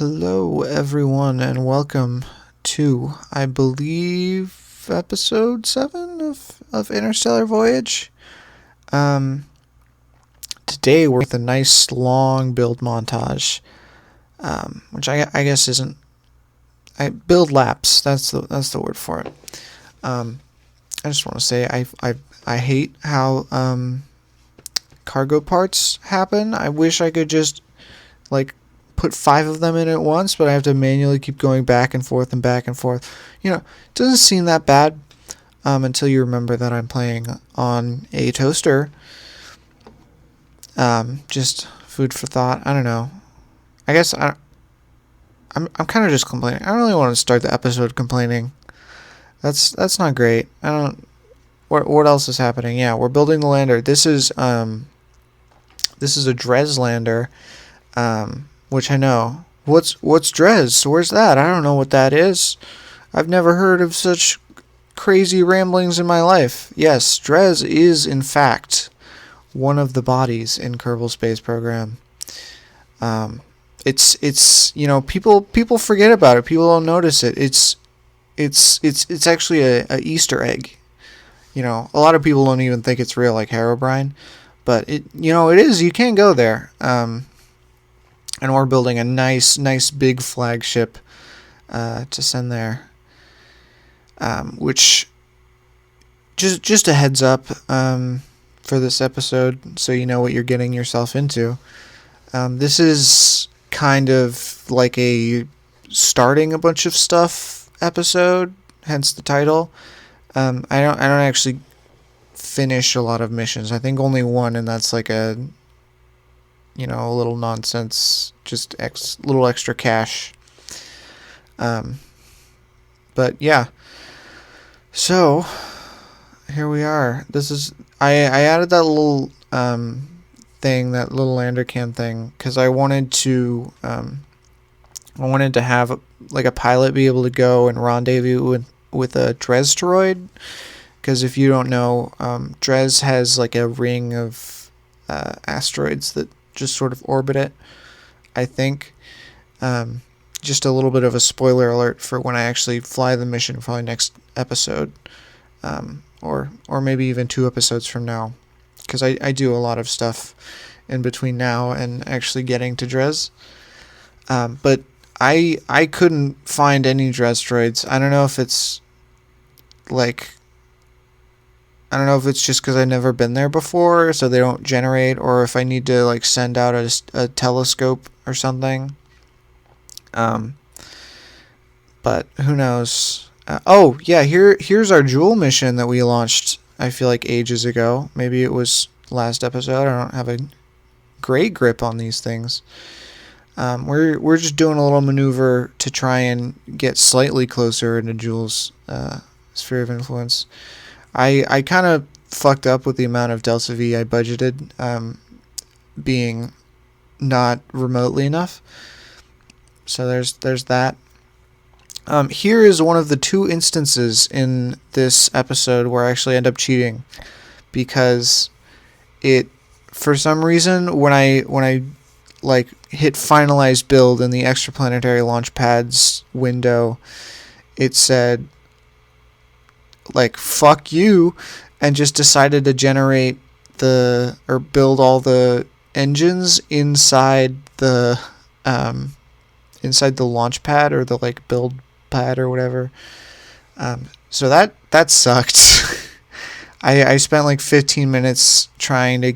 Hello, everyone, and welcome to, I believe, episode 7 of Interstellar Voyage. Um, Today we're with a nice long build montage, which I guess isn't. Build laps. That's the word for it. I just want to say I hate how cargo parts happen. I wish I could just put 5 of them in at once, but I have to manually keep going back and forth and back and forth. It doesn't seem that bad until you remember that I'm playing on a toaster. Just food for thought. I don't know. I guess I'm kind of just complaining. I don't really want to start the episode complaining. That's not great. I don't. What else is happening? Yeah, we're building the lander. This is a Dres lander. Which I know. What's Dres? Where's that? I don't know what that is. I've never heard of such crazy ramblings in my life. Yes, Dres is in fact one of the bodies in Kerbal Space Program. It's people forget about it. People don't notice it. It's actually a Easter egg. A lot of people don't even think it's real, like Herobrine, but it is. You can go there. And we're building a nice big flagship to send there. Which, just a heads up for this episode, so you know what you're getting yourself into. This is kind of like a starting a bunch of stuff episode, hence the title. I don't actually finish a lot of missions. I think only one, and that's like a little nonsense, just little extra cash. But yeah. So here we are. This is I added that little thing, that little lander can thing, because I wanted to have like a pilot be able to go and rendezvous with a Dres asteroid. Because if you don't know, Dres has like a ring of asteroids that just sort of orbit it, I think. Just a little bit of a spoiler alert for when I actually fly the mission, probably next episode, or maybe even 2 episodes from now, because I do a lot of stuff in between now and actually getting to Dres. But I couldn't find any Dres droids. I don't know if it's just because I've never been there before, so they don't generate, or if I need to send out a telescope or something. But who knows? Here's our Jewel mission that we launched, I feel like ages ago. Maybe it was last episode. I don't have a great grip on these things. We're just doing a little maneuver to try and get slightly closer into Jewel's sphere of influence. I kind of fucked up with the amount of Delta V I budgeted, being not remotely enough. So there's that. Here is one of the 2 instances in this episode where I actually end up cheating, because for some reason when I hit finalize build in the extraplanetary launch pads window, it said fuck you, and just decided to generate build all the engines inside the launch pad, or the build pad or whatever. So that sucked. I spent 15 minutes trying to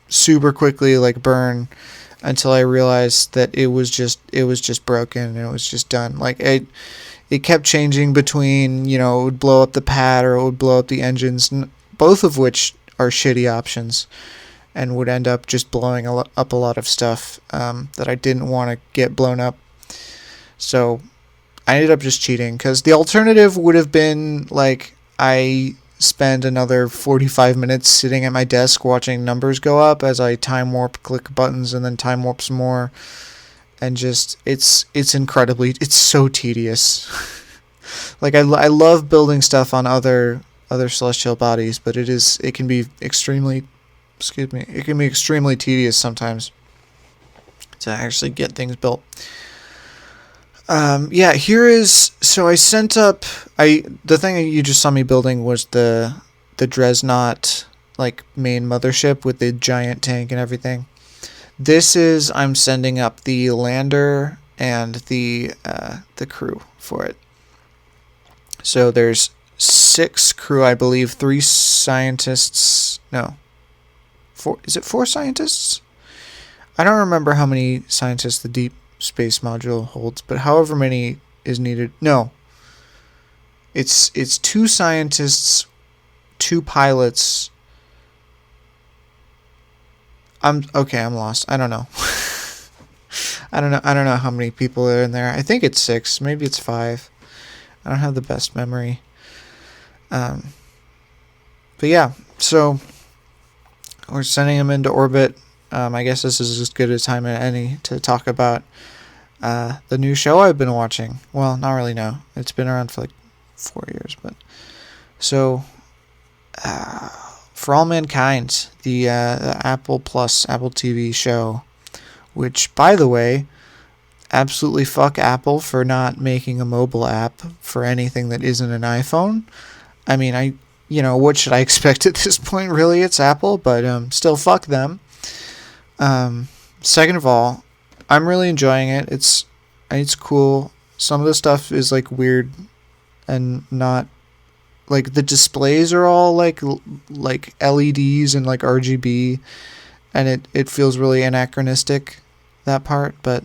super quickly burn, until I realized that it was just broken and it was just done. It kept changing between, it would blow up the pad or it would blow up the engines, both of which are shitty options, and would end up just blowing up a lot of stuff that I didn't want to get blown up. So I ended up just cheating, because the alternative would have been I spend another 45 minutes sitting at my desk watching numbers go up as I time warp, click buttons, and then time warp some more. And just, it's so tedious. I love building stuff on other celestial bodies, but it can be extremely tedious sometimes. to actually get things built. Yeah, here is, so I sent up, the thing that you just saw me building was the Dreadnought, like, main mothership with the giant tank and everything. This is, I'm sending up the lander and the crew for it. So there's 6 crew, I believe, 3 scientists, no, 4, is it 4 scientists? I don't remember how many scientists the deep space module holds, but however many is needed. No, it's 2 scientists, 2 pilots. I'm lost. I don't know. I don't know how many people are in there. I think it's 6, maybe it's 5. I don't have the best memory. But yeah, so we're sending them into orbit. I guess this is as good a time as any to talk about the new show I've been watching. Well, not really, no. It's been around for like 4 years, but so For All Mankind, the Apple TV show, which, by the way, absolutely fuck Apple for not making a mobile app for anything that isn't an iPhone. I mean, what should I expect at this point? Really, it's Apple, but still, fuck them. Second of all, I'm really enjoying it. It's cool. Some of the stuff is like weird and not, like, the displays are all like LEDs and like RGB, and it feels really anachronistic, that part. But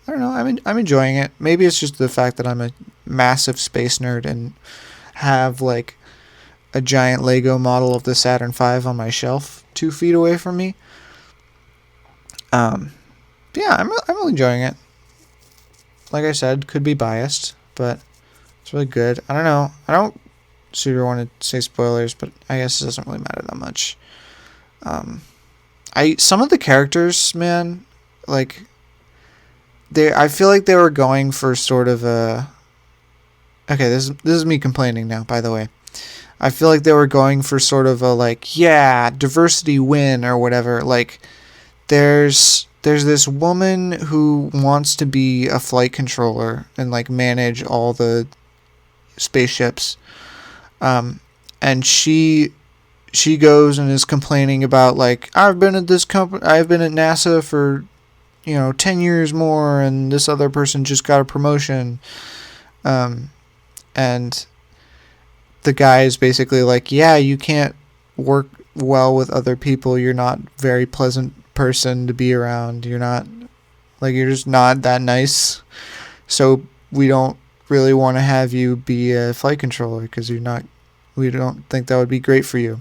I don't know. I'm enjoying it. Maybe it's just the fact that I'm a massive space nerd and have like a giant Lego model of the Saturn V on my shelf 2 feet away from me. Yeah, I'm really enjoying it. Like I said, could be biased, but it's really good. I don't know. I don't super want to say spoilers, but I guess it doesn't really matter that much. Some of the characters, man, like, I feel like they were going for sort of a. Okay, this is me complaining now, by the way. I feel like they were going for sort of a, like, yeah, diversity win or whatever. Like, there's this woman who wants to be a flight controller and like manage all the spaceships, and she goes and is complaining about, like, I've been at NASA for 10 years more, and this other person just got a promotion, and the guy is basically like, yeah, you can't work well with other people, you're not a very pleasant person to be around, you're just not that nice, so we don't really want to have you be a flight controller because we don't think that would be great for you.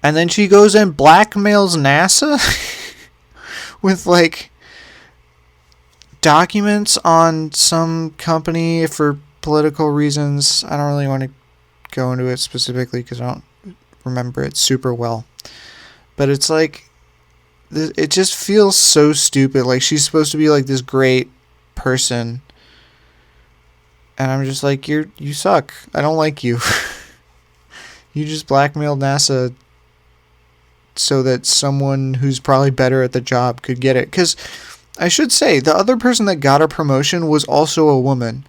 And then she goes and blackmails NASA with like documents on some company for political reasons. I don't really want to go into it specifically because I don't remember it super well. But it's like, it just feels so stupid. Like, she's supposed to be like this great person, and I'm just like, you suck. I don't like you. You just blackmailed NASA so that someone who's probably better at the job could get it. Because I should say, the other person that got a promotion was also a woman.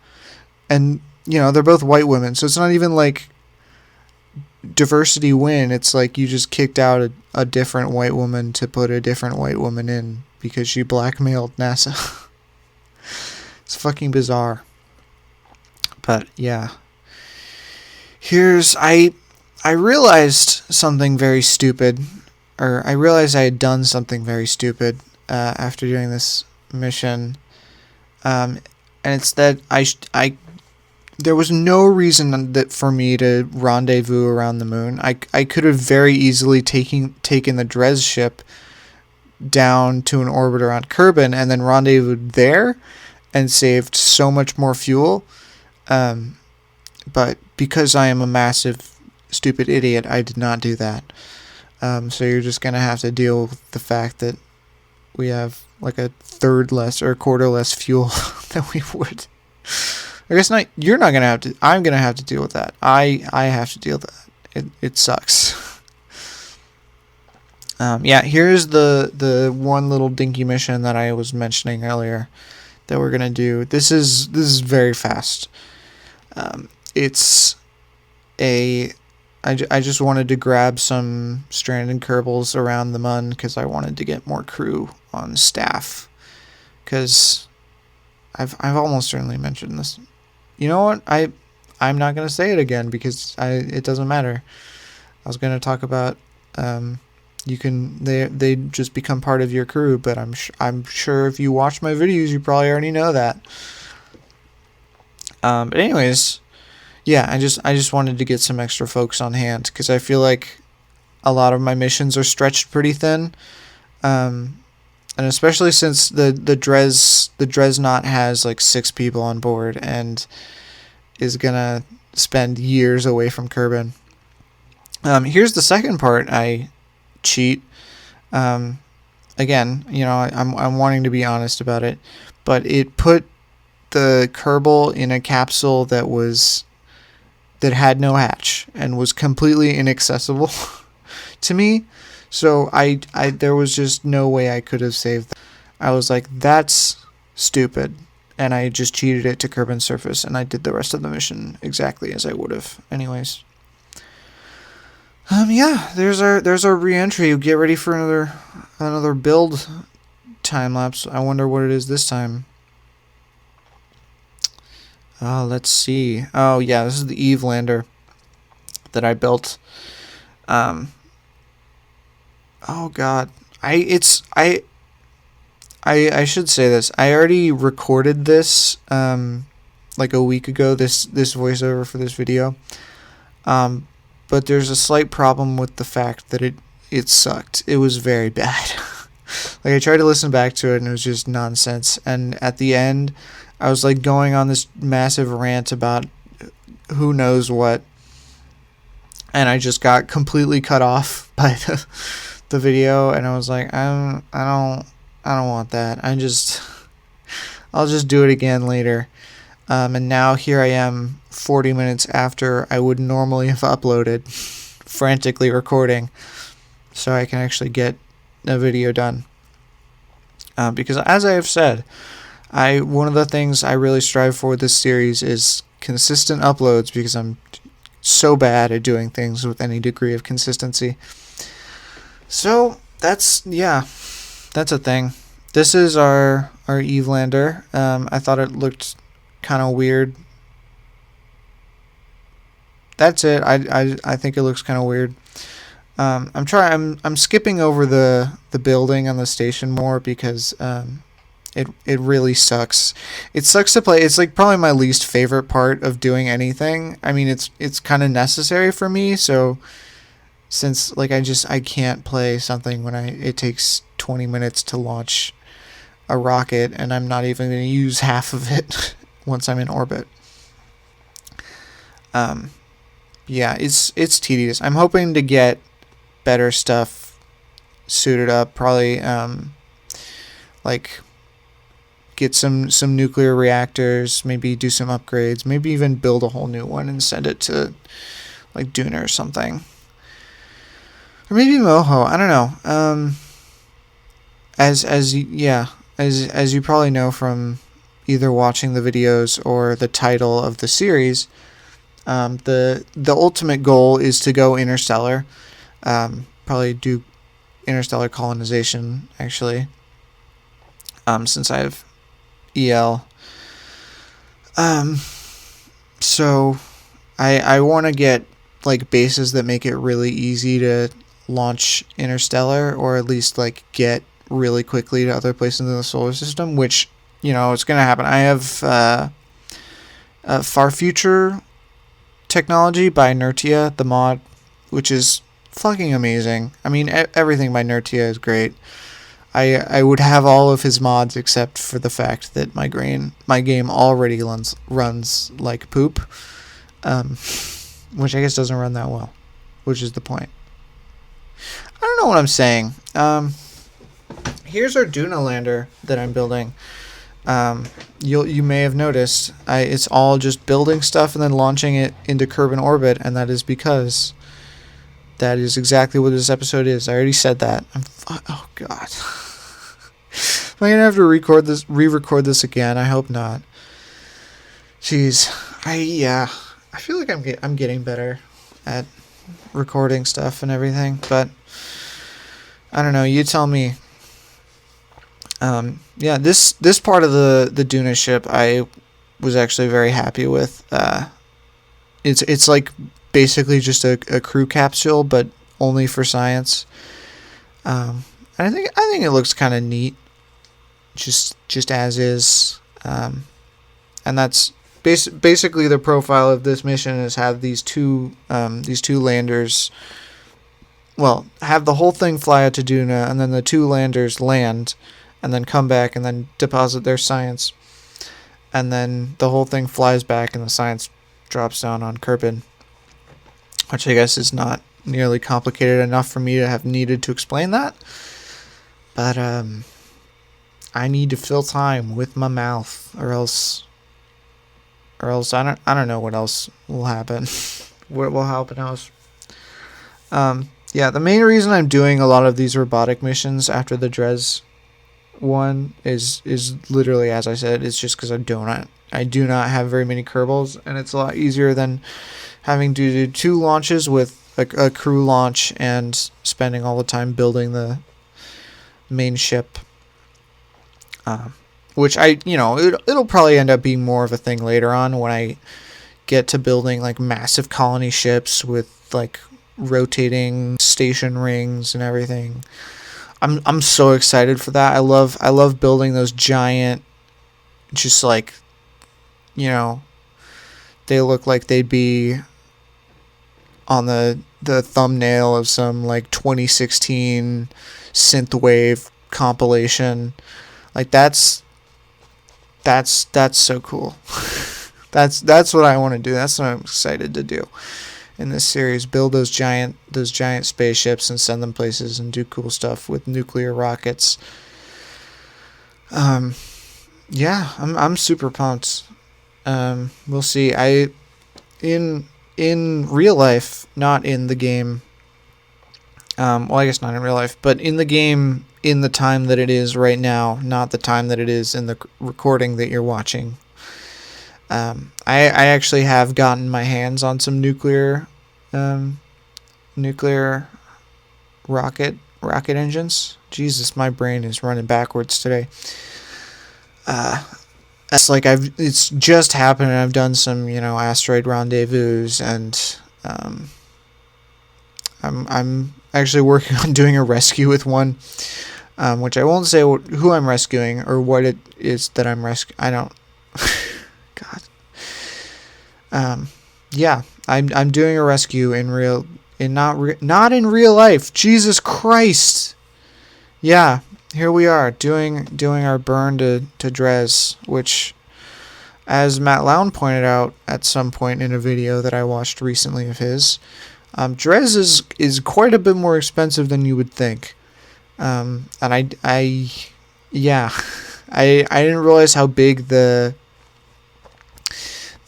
And, they're both white women. So it's not even like diversity win. It's like you just kicked out a different white woman to put a different white woman in because she blackmailed NASA. It's fucking bizarre. But yeah, I realized something very stupid, or I realized I had done something very stupid after doing this mission, and it's that there was no reason that for me to rendezvous around the moon. I could have very easily taken the Dres ship down to an orbit around Kerbin and then rendezvoused there and saved so much more fuel. But because I am a massive stupid idiot, I did not do that. So you're just going to have to deal with the fact that we have like a third less or a quarter less fuel than we would. I guess not. You're not going to have to. I'm going to have to deal with that. I have to deal with that. It sucks. Yeah, here's the one little dinky mission that I was mentioning earlier that we're gonna do. This is very fast. It's a I just wanted to grab some stranded Kerbals around the Mun because I wanted to get more crew on staff. Because I've almost certainly mentioned this. You know what? I'm not gonna say it again because it doesn't matter. I was gonna talk about they just become part of your crew, but I'm sure if you watch my videos, you probably already know that. But anyways, yeah, I just wanted to get some extra folks on hand because I feel like a lot of my missions are stretched pretty thin, and especially since the Dreadnought has like 6 people on board and is gonna spend years away from Kerbin. Here's the second part I cheat. Again, I'm wanting to be honest about it, but it put the Kerbal in a capsule that had no hatch and was completely inaccessible to me. So I there was just no way I could have saved that. I was like, that's stupid, and I just cheated it to Kerbin's surface, and I did the rest of the mission exactly as I would have anyways. Yeah, there's our re-entry. Get ready for another build time lapse. I wonder what it is this time. Let's see. Oh yeah, this is the Eve lander that I built. Oh god, I should say this. I already recorded this like a week ago. This voiceover for this video. But there's a slight problem with the fact that it sucked. It was very bad. Like I tried to listen back to it and it was just nonsense. And at the end, I was like going on this massive rant about who knows what, and I just got completely cut off by the video. And I was like, I don't want that. I'll just do it again later. And now here I am 40 minutes after I would normally have uploaded, frantically recording so I can actually get a video done. Because as I have said, one of the things I really strive for with this series is consistent uploads because I'm so bad at doing things with any degree of consistency. So that's a thing. This is our Eve lander. I thought it looked kind of weird. That's it. I think it looks kind of weird. I'm skipping over the building on the station more because it really sucks. It sucks to play. It's like probably my least favorite part of doing anything. I mean, it's kind of necessary for me. So since like I can't play something when it takes 20 minutes to launch a rocket and I'm not even going to use half of it once I'm in orbit. Yeah, it's tedious. I'm hoping to get better stuff suited up. Probably like get some nuclear reactors. Maybe do some upgrades. Maybe even build a whole new one and send it to like Duna or something. Or maybe Moho. I don't know. As you probably know from either watching the videos or the title of the series, the ultimate goal is to go interstellar. Probably do interstellar colonization, actually, since I have EL. So I want to get like bases that make it really easy to launch interstellar, or at least like get really quickly to other places in the solar system, which, it's going to happen. I have Far Future technology by Nertia, the mod, which is fucking amazing. I mean, everything by Nertia is great. I would have all of his mods except for the fact that my game already runs like poop, which I guess doesn't run that well, which is the point. I don't know what I'm saying. Here's our Duna lander that I'm building. You may have noticed it's all just building stuff and then launching it into Kerbin orbit, and that is because That is exactly what this episode is. I already said that. Oh God. Am I gonna have to re-record this again? I hope not. Jeez, I feel like I'm getting better at recording stuff and everything, but I don't know. You tell me. This part of the Duna ship I was actually very happy with. It's like basically just a crew capsule, but only for science. And I think it looks kind of neat, just as is. And that's basically the profile of this mission is have these two landers. Well, have the whole thing fly out to Duna, and then the two landers land, and then come back and then deposit their science, and then the whole thing flies back and the science drops down on Kerbin, which I guess is not nearly complicated enough for me to have needed to explain that. But I need to fill time with my mouth, or else I don't know what else will happen. What will happen else? The main reason I'm doing a lot of these robotic missions after the Dres one is literally, as I said, it's just because I do not have very many Kerbals, and it's a lot easier than having to do 2 launches with a crew launch and spending all the time building the main ship. Which it'll probably end up being more of a thing later on when I get to building like massive colony ships with like rotating station rings and everything. I'm so excited for that. I love building those giant, just like, they look like they'd be on the thumbnail of some like 2016 synthwave compilation. Like that's so cool. That's what I want to do. That's what I'm excited to do in this series. Build those giant spaceships and send them places and do cool stuff with nuclear rockets. I'm super pumped. We'll see. In real life, not in the game. I guess not in real life, but in the game, in the time that it is right now, not the time that it is in the recording that you're watching. I actually have gotten my hands on some nuclear rocket engines. Jesus, my brain is running backwards today. It's just happened, and I've done some, asteroid rendezvous, and I'm actually working on doing a rescue with one, which I won't say who I'm rescuing or what it is that I'm rescuing. I don't. God. I'm doing a rescue not in real life. Jesus Christ. Yeah, here we are doing our burn to Dres, which, as Matt Lown pointed out at some point in a video that I watched recently of his, Dres is quite a bit more expensive than you would think. And I didn't realize how big the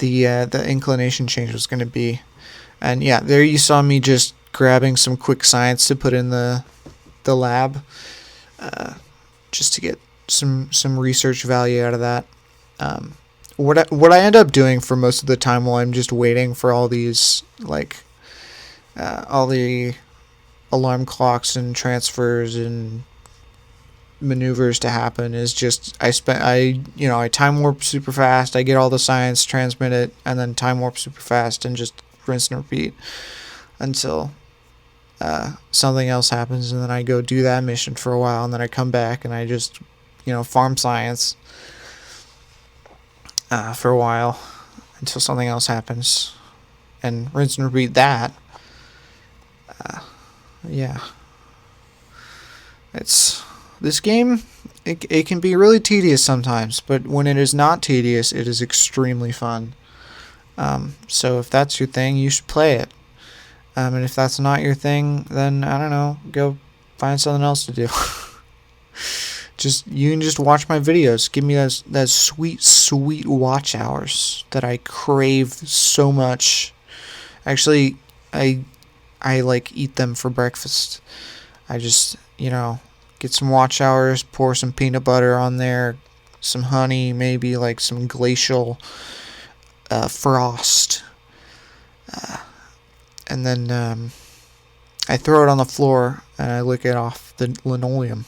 inclination change was going to be. And yeah, there you saw me just grabbing some quick science to put in the lab, just to get some research value out of that. What I end up doing for most of the time while I'm just waiting for all these, all the alarm clocks and transfers and maneuvers to happen, is just I time warp super fast, I get all the science, transmit it, and then time warp super fast and just rinse and repeat until something else happens, and then I go do that mission for a while, and then I come back and I just farm science for a while until something else happens, and rinse and repeat that. It's this game. It can be really tedious sometimes, but when it is not tedious, it is extremely fun. So if that's your thing, you should play it. And if that's not your thing, then I don't know, go find something else to do. You can just watch my videos. Give me those sweet watch hours that I crave so much. Actually, I I like eat them for breakfast. I just, get some watch hours, pour some peanut butter on there, some honey, maybe like some glacial frost, and then I throw it on the floor and I lick it off the linoleum.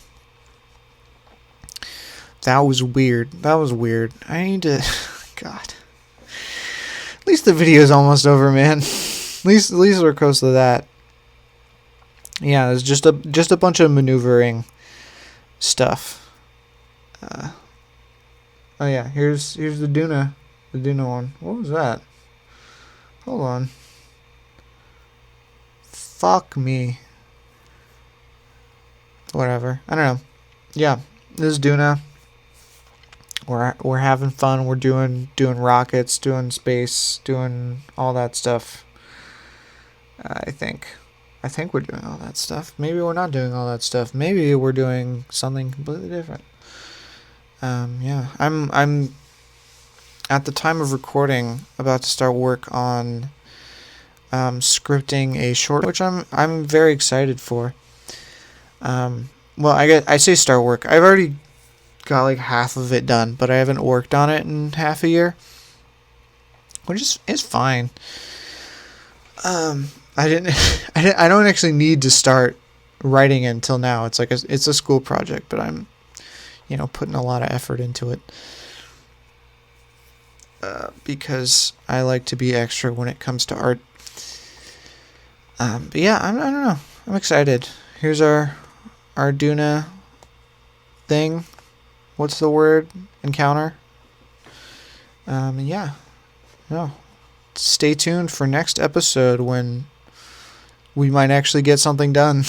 That was weird. I need to. God. At least the video's almost over, man. At least we're close to that. Yeah, it's just a bunch of maneuvering stuff. Oh yeah, here's the Duna one. What was that? Hold on. Fuck me. Whatever. I don't know. Yeah, this is Duna. We're having fun. We're doing rockets, doing space, doing all that stuff. I think we're doing all that stuff. Maybe we're not doing all that stuff. Maybe we're doing something completely different. Yeah, I'm at the time of recording about to start work on scripting a short, which I'm very excited for. Well, I say start work. I've already got like half of it done, but I haven't worked on it in half a year, which is fine. I don't actually need to start writing it until now. It's like it's a school project, but I'm, putting a lot of effort into it. Because I like to be extra when it comes to art. But yeah, I don't know. I'm excited. Here's our Duna thing. What's the word? Encounter. Yeah. No. Stay tuned for next episode when we might actually get something done.